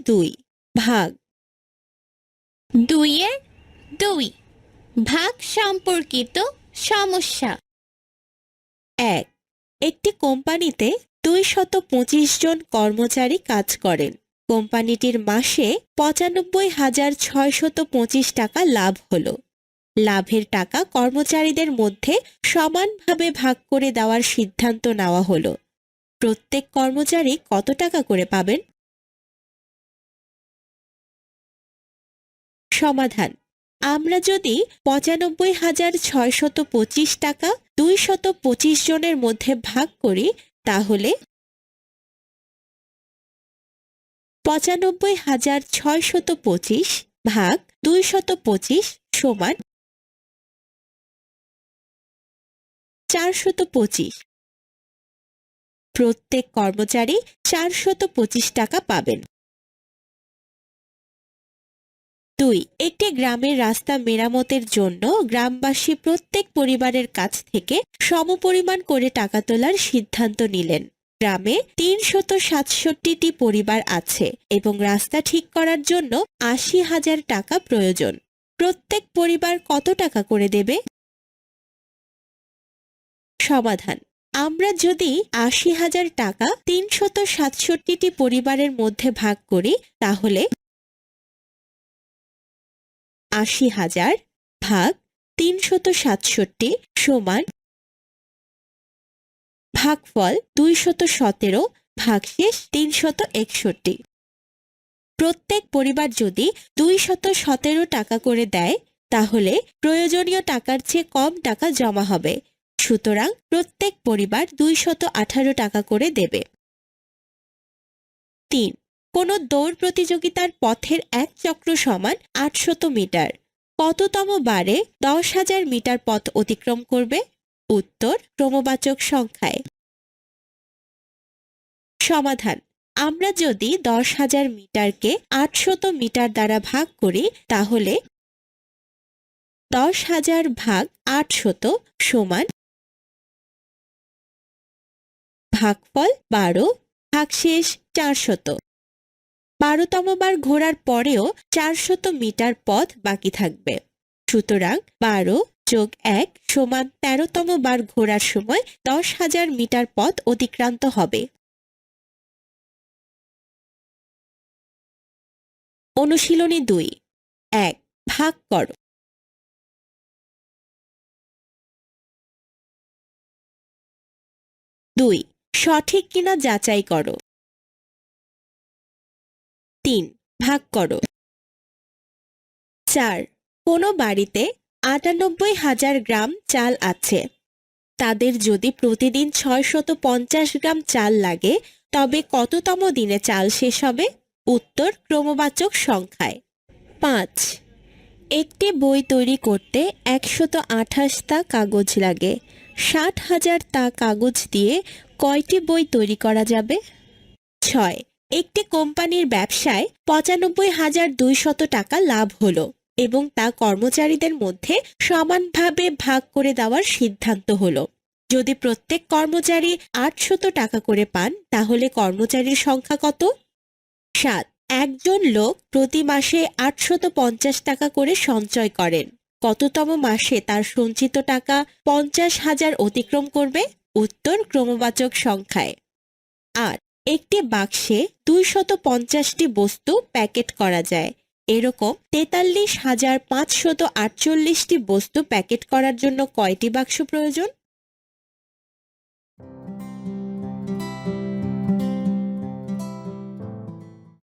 2 ভাগ। 2 এর 2 ভাগ সম্পর্কিত সমস্যা। 1 একটি কোম্পানিতে 225 জন কর্মচারী কাজ করেন। কোম্পানিটির মাসে 95,625 টাকা লাভ হলো। লাভের টাকা কর্মচারীদের মধ্যে সমানভাবে ভাগ করে দেওয়ার সিদ্ধান্ত নেওয়া হলো। প্রত্যেক কর্মচারী কত টাকা করে পাবেন? সমাধান: আমরা যদি 95,625 টাকা 225 জনের মধ্যে ভাগ করি, তাহলে 95,625 ভাগ 225 সমান 425। প্রত্যেক কর্মচারী 425 টাকা পাবেন। 2 একটি গ্রামের রাস্তা মেরামতের জন্য গ্রামবাসী প্রত্যেক পরিবারের কাছ থেকে সমপরিমাণ করে টাকা তোলার সিদ্ধান্ত নিলেন। গ্রামে 367টি পরিবার আছে এবং রাস্তা ঠিক করার জন্য 80,000 টাকা প্রয়োজন। প্রত্যেক পরিবার কত টাকা করে দেবে? সমাধান: আমরা যদি 80,000 টাকা 367টি পরিবারের মধ্যে ভাগ করি, তাহলে 80,000 ভাগ 367 সমান ভাগফল 217 ভাগশেষ 361। প্রত্যেক পরিবার যদি 217 টাকা করে দেয়, তাহলে প্রয়োজনীয় টাকার চেয়ে কম টাকা জমা হবে। সুতরাং প্রত্যেক পরিবার 218 টাকা করে দেবে। 3 কোনো দৌড় প্রতিযোগিতার পথের এক চক্র সমান 800 মিটার। কততম বারে 10,000 মিটার পথ অতিক্রম করবে? উত্তর ক্রমবাচক সংখ্যায়। সমাধান: আমরা যদি 10,000 মিটারকে 800 মিটার দ্বারা ভাগ করি, তাহলে 10,000 ভাগ 800 সমান ভাগফল 12 ভাগশেষ 400। 12তম বার ঘোরার পরেও 400 মিটার পথ বাকি থাকবে। সুতরাং 12 যোগ 1 সমান 13তম বার ঘোরার সময় 10,000 মিটার পথ অতিক্রান্ত হবে। অনুশীলনী 2 1 ভাগ করো। 2 সঠিক কিনা যাচাই করো। 3 ভাগ করো। 4 কোনো বাড়িতে 98,000 গ্রাম চাল আছে। তাদের যদি প্রতিদিন 650 গ্রাম চাল লাগে, তবে কততম দিনে চাল শেষ হবে? উত্তর ক্রমবাচক সংখ্যায়। 5 একটি বই তৈরি করতে 128টা কাগজ লাগে। 60,000 তা কাগজ দিয়ে কয়টি বই তৈরি করা যাবে? 6 একটি কোম্পানির ব্যবসায় 95,200 টাকা লাভ হলো এবং তা কর্মচারীদের মধ্যে সমানভাবে ভাগ করে দেওয়ার সিদ্ধান্ত হলো। যদি প্রত্যেক কর্মচারী 800 টাকা করে পান, তাহলে কর্মচারীর সংখ্যা কত? 7 একজন লোক প্রতি মাসে 850 টাকা করে সঞ্চয় করেন। কততম মাসে তার সঞ্চিত টাকা 50,000 অতিক্রম করবে? উত্তর ক্রমবাচক সংখ্যায়। 8 একটি বাক্সে 250টি বস্তু প্যাকেট করা যায়। এরকম 43,548টি বস্তু প্যাকেট করার জন্য কয়টি বাক্স প্রয়োজন?